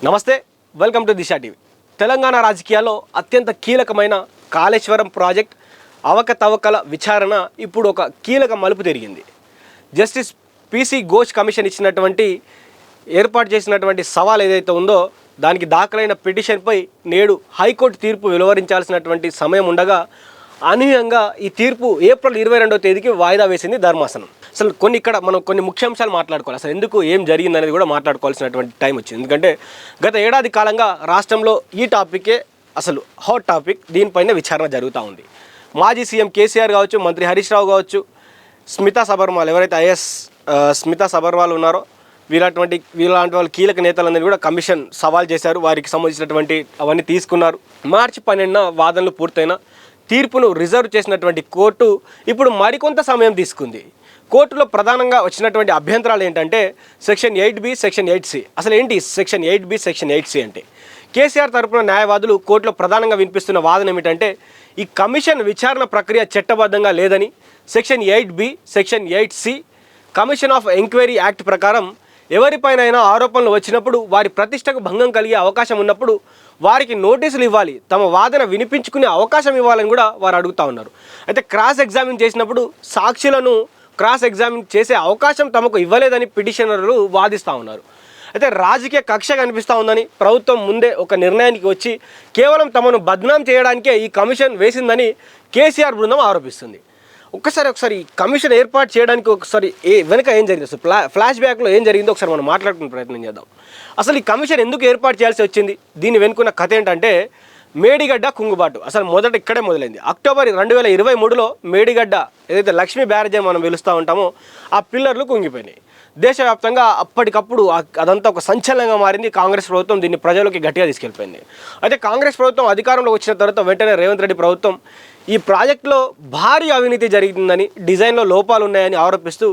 నమస్తే, welcome to Disha TV. Telangana రాజకీయాల్లో అత్యంత కీలకమైన కాళేశ్వరం ప్రాజెక్ట్ అవకతవకల విచారణ ఇప్పుడు ఒక కీలక మలుపు తిరిగింది. జస్టిస్ పిసి ఘోష్ కమిషన్ ఇచ్చినటువంటి ఏర్పాటు చేసినటువంటి సవాల్ ఏదైతే ఉందో దానికి దాఖలైన పిటిషన్పై నేడు హైకోర్టు తీర్పు వెలువరించాల్సినటువంటి సమయం ఉండగా అనూహ్యంగా ఈ తీర్పు ఏప్రిల్ 22వ తేదీకి వాయిదా వేసింది ధర్మాసనం. అసలు మనం కొన్ని ముఖ్యాంశాలు మాట్లాడుకోవాలి. అసలు ఎందుకు ఏం జరిగిందనేది కూడా మాట్లాడుకోవాల్సినటువంటి టైం వచ్చింది. ఎందుకంటే గత ఏడాది కాలంగా రాష్ట్రంలో ఈ టాపికే అసలు హాట్ టాపిక్. దీనిపైన విచారణ జరుగుతూ ఉంది. మాజీ సీఎం కేసీఆర్ కావచ్చు, మంత్రి హరీష్ రావు కావచ్చు, స్మితా సబర్వాల్ ఎవరైతే ఐఎస్ స్మితా సబర్వాల్ ఉన్నారో వీలాంటి వాళ్ళు కీలక నేతలందరినీ కూడా కమిషన్ సవాల్ చేశారు. వారికి సంబంధించినటువంటి అవన్నీ తీసుకున్నారు. మార్చి 12న వాదనలు పూర్తయిన తీర్పును రిజర్వ్ చేసినటువంటి కోర్టు ఇప్పుడు మరికొంత సమయం తీసుకుంది. కోర్టులో ప్రధానంగా వచ్చినటువంటి అభ్యంతరాలు ఏంటంటే సెక్షన్ 8B, సెక్షన్ 8C. అసలు ఏంటి సెక్షన్ 8B, సెక్షన్ 8C అంటే? కేసీఆర్ తరపున న్యాయవాదులు కోర్టులో ప్రధానంగా వినిపిస్తున్న వాదన ఏమిటంటే ఈ కమిషన్ విచారణ ప్రక్రియ చట్టబద్ధంగా లేదని, section 8B, section 8C commission of enquiry act ప్రకారం ఎవరిపైనైనా ఆరోపణలు వచ్చినప్పుడు వారి ప్రతిష్టకు భంగం కలిగే అవకాశం ఉన్నప్పుడు వారికి నోటీసులు ఇవ్వాలి, తమ వాదన వినిపించుకునే అవకాశం ఇవ్వాలని కూడా వారు అడుగుతూ ఉన్నారు. అయితే క్రాస్ ఎగ్జామిన్ చేసినప్పుడు సాక్షులను క్రాస్ ఎగ్జామిన్ చేసే అవకాశం తమకు ఇవ్వలేదని పిటిషనర్లు వాదిస్తూ ఉన్నారు. అయితే రాజకీయ కక్ష కనిపిస్తూ ఉందని ప్రభుత్వం ముందే ఒక నిర్ణయానికి వచ్చి కేవలం తమను బద్నాం చేయడానికే ఈ కమిషన్ వేసిందని కేసీఆర్ బృందం ఆరోపిస్తుంది. ఒకసారి ఈ కమిషన్ ఏర్పాటు చేయడానికి ఒకసారి వెనుక ఏం జరిగింది, అసలు ఫ్లాష్ బ్యాక్లో ఏం జరిగిందో ఒకసారి మనం మాట్లాడుకునే ప్రయత్నం చేద్దాం. అసలు ఈ కమిషన్ ఎందుకు ఏర్పాటు చేయాల్సి వచ్చింది, దీన్ని వెనుకున్న కథ ఏంటంటే మేడిగడ్డ కుంగుబాటు. అసలు మొదట ఇక్కడే మొదలైంది. అక్టోబర్ 2023లో మేడిగడ్డ ఏదైతే లక్ష్మీ బ్యారేజ్ అని మనం పిలుస్తూ ఉంటామో ఆ పిల్లర్లు కుంగిపోయినాయి. దేశవ్యాప్తంగా అప్పటికప్పుడు అదంతా ఒక సంచలనంగా మారింది. కాంగ్రెస్ ప్రభుత్వం దీన్ని ప్రజలకు గట్టిగా తీసుకెళ్ళిపోయింది. అయితే కాంగ్రెస్ ప్రభుత్వం అధికారంలో వచ్చిన తర్వాత వెంటనే రేవంత్ రెడ్డి ప్రభుత్వం ఈ ప్రాజెక్టులో భారీ అవినీతి జరిగిందని, డిజైన్లో లోపాలు ఉన్నాయని ఆరోపిస్తూ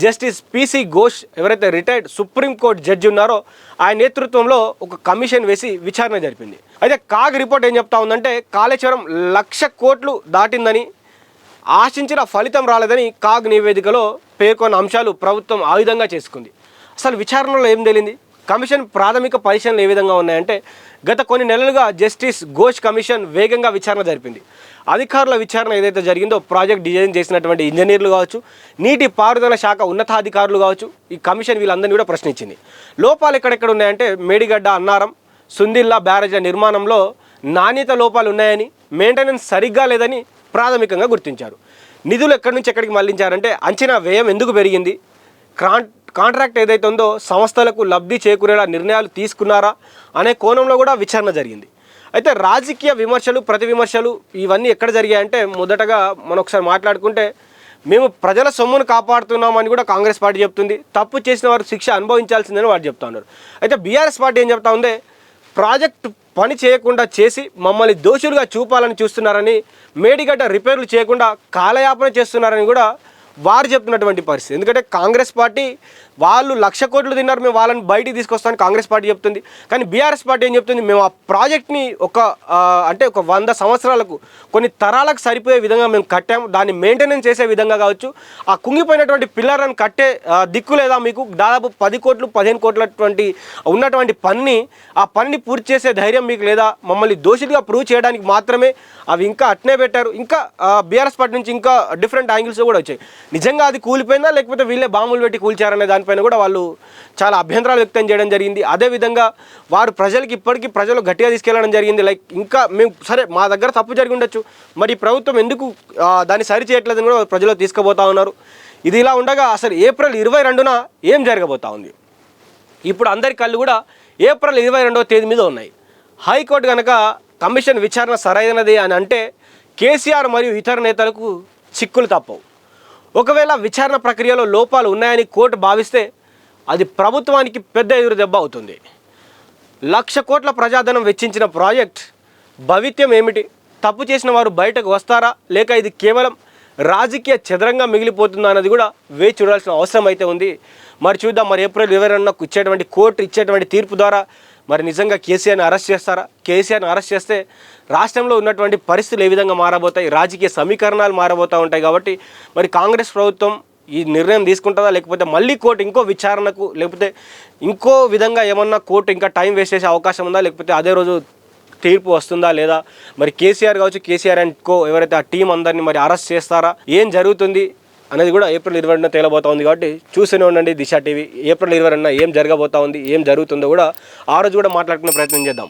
జస్టిస్ పిసి ఘోష్ ఎవరైతే రిటైర్డ్ సుప్రీంకోర్టు జడ్జి ఉన్నారో ఆయన నేతృత్వంలో ఒక కమిషన్ వేసి విచారణ జరిపింది. అయితే కాగ్ రిపోర్ట్ ఏం చెప్తా ఉందంటే కాళేశ్వరం 1,00,000 కోట్లు దాటిందని, ఆశించిన ఫలితం రాలేదని కాగ్ నివేదికలో పేర్కొన్న అంశాలు ప్రభుత్వం ఆయుధంగా చేసుకుంది. అసలు విచారణలో ఏం తేలింది, కమిషన్ ప్రాథమిక పరిశీలనలు ఏ విధంగా ఉన్నాయంటే గత కొన్ని నెలలుగా జస్టిస్ ఘోష్ కమిషన్ వేగంగా విచారణ జరిపింది. అధికారుల విచారణ ఏదైతే జరిగిందో ప్రాజెక్ట్ డిజైన్ చేసినటువంటి ఇంజనీర్లు కావచ్చు, నీటి పారుదల శాఖ ఉన్నతాధికారులు కావచ్చు, ఈ కమిషన్ వీళ్ళందరినీ కూడా ప్రశ్నించింది. లోపాలు ఎక్కడెక్కడ ఉన్నాయంటే మేడిగడ్డ, అన్నారం, సుందిల్లా బ్యారేజ్ల నిర్మాణంలో నాణ్యత లోపాలు ఉన్నాయని, మెయింటెనెన్స్ సరిగ్గా లేదని ప్రాథమికంగా గుర్తించారు. నిధులు ఎక్కడి నుంచి ఎక్కడికి మళ్లించారంటే అంచనా వ్యయం ఎందుకు పెరిగింది, కాంట్రాక్ట్ ఏదైతే ఉందో సంస్థలకు లబ్ధి చేకూరేలా నిర్ణయాలు తీసుకున్నారా అనే కోణంలో కూడా విచారణ జరిగింది. అయితే రాజకీయ విమర్శలు, ప్రతి విమర్శలు ఇవన్నీ ఎక్కడ జరిగాయంటే మొదటగా మనం ఒకసారి మాట్లాడుకుంటే మేము ప్రజల సొమ్మును కాపాడుతున్నామని కూడా కాంగ్రెస్ పార్టీ చెప్తుంది. తప్పు చేసిన వారు శిక్ష అనుభవించాల్సిందని వారు చెప్తా ఉన్నారు. అయితే బీఆర్ఎస్ పార్టీ ఏం చెప్తా ఉంది, ప్రాజెక్టు పని చేయకుండా చేసి మమ్మల్ని దోషులుగా చూపాలని చూస్తున్నారని, మేడిగడ్డ రిపేర్లు చేయకుండా కాలయాపన చేస్తున్నారని కూడా వారు చెప్తున్నటువంటి పరిస్థితి. ఎందుకంటే కాంగ్రెస్ పార్టీ వాళ్ళు 1,00,000 కోట్లు తిన్నారు, మేము వాళ్ళని బయటికి తీసుకొస్తామని కాంగ్రెస్ పార్టీ చెప్తుంది. కానీ బీఆర్ఎస్ పార్టీ ఏం చెప్తుంది, మేము ఆ ప్రాజెక్ట్ని ఒక 100 సంవత్సరాలకు కొన్ని తరాలకు సరిపోయే విధంగా మేము కట్టాము, దాన్ని మెయింటెనెన్స్ చేసే విధంగా కావచ్చు, ఆ కుంగిపోయినటువంటి పిల్లర్లను కట్టే దిక్కు లేదా మీకు, దాదాపు 10 కోట్లు 15 కోట్లటువంటి ఉన్నటువంటి ఆ పనిని పూర్తి చేసే ధైర్యం మీకు లేదా, మమ్మల్ని దోషులుగా ప్రూవ్ చేయడానికి మాత్రమే అవి ఇంకా అట్నే పెట్టారు. ఇంకా బీఆర్ఎస్ పార్టీ నుంచి ఇంకా డిఫరెంట్ యాంగిల్స్ కూడా వచ్చాయి. నిజంగా అది కూలిపోయిందా లేకపోతే వీళ్ళే బాంబులు పెట్టి కూల్చారనే దానిపైన కూడా వాళ్ళు చాలా అభ్యంతరాలు వ్యక్తం చేయడం జరిగింది. అదేవిధంగా వారు ఇప్పటికీ ప్రజలు గట్టిగా తీసుకెళ్లడం జరిగింది. లైక్ ఇంకా మేము సరే మా దగ్గర తప్పు జరిగి ఉండొచ్చు, మరి ప్రభుత్వం ఎందుకు దాన్ని సరి చేయట్లేదని కూడా ప్రజలు తీసుకుపోతా ఉన్నారు. ఇది ఇలా ఉండగా అసలు ఏప్రిల్ 22న ఏం జరగబోతా ఉంది, ఇప్పుడు అందరి కళ్ళు కూడా ఏప్రిల్ 22వ తేదీ మీద ఉన్నాయి. హైకోర్టు కనుక కమిషన్ విచారణ సరైనది అని అంటే కేసీఆర్ మరియు ఇతర నేతలకు చిక్కులు తప్పవు. ఒకవేళ విచారణ ప్రక్రియలో లోపాలు ఉన్నాయని కోర్టు భావిస్తే అది ప్రభుత్వానికి పెద్ద ఎదురు దెబ్బ అవుతుంది. 1,00,000 కోట్ల ప్రజాధనం వెచ్చించిన ప్రాజెక్ట్ భవిత్యం ఏమిటి, తప్పు చేసిన వారు బయటకు వస్తారా లేక ఇది కేవలం రాజకీయ చదరంగా మిగిలిపోతుందా అన్నది కూడా వేచి చూడాల్సిన అవసరం అయితే ఉంది. మరి చూద్దాం, మరి ఏప్రిల్ 22న కోర్టు ఇచ్చేటువంటి తీర్పు ద్వారా మరి నిజంగా కేసీఆర్ని అరెస్ట్ చేస్తారా? కేసీఆర్ని అరెస్ట్ చేస్తే రాష్ట్రంలో ఉన్నటువంటి పరిస్థితులు ఏ విధంగా మారబోతాయి, రాజకీయ సమీకరణాలు మారబోతూ ఉంటాయి. కాబట్టి మరి కాంగ్రెస్ ప్రభుత్వం ఈ నిర్ణయం తీసుకుంటుందా, లేకపోతే మళ్ళీ కోర్టు ఇంకో విచారణకు, లేకపోతే ఇంకో విధంగా ఏమన్నా కోర్టు ఇంకా టైం వేస్ట్ చేసే అవకాశం ఉందా, లేకపోతే అదే రోజు తీర్పు వస్తుందా లేదా, మరి కేసీఆర్ కావచ్చు, కేసీఆర్ అండ్ కో ఎవరైతే ఆ టీం అందరినీ మరి అరెస్ట్ చేస్తారా, ఏం జరుగుతుంది అనేది కూడా ఏప్రిల్ 20న తేలబోతా ఉంది. కాబట్టి చూస్తూనే ఉండండి దిశ టీవీ. ఏప్రిల్ 20న ఏం జరగబోతా ఉంది, ఏం జరుగుతుందో కూడా ఆ రోజు కూడా మాట్లాడుకునే ప్రయత్నం చేద్దాం.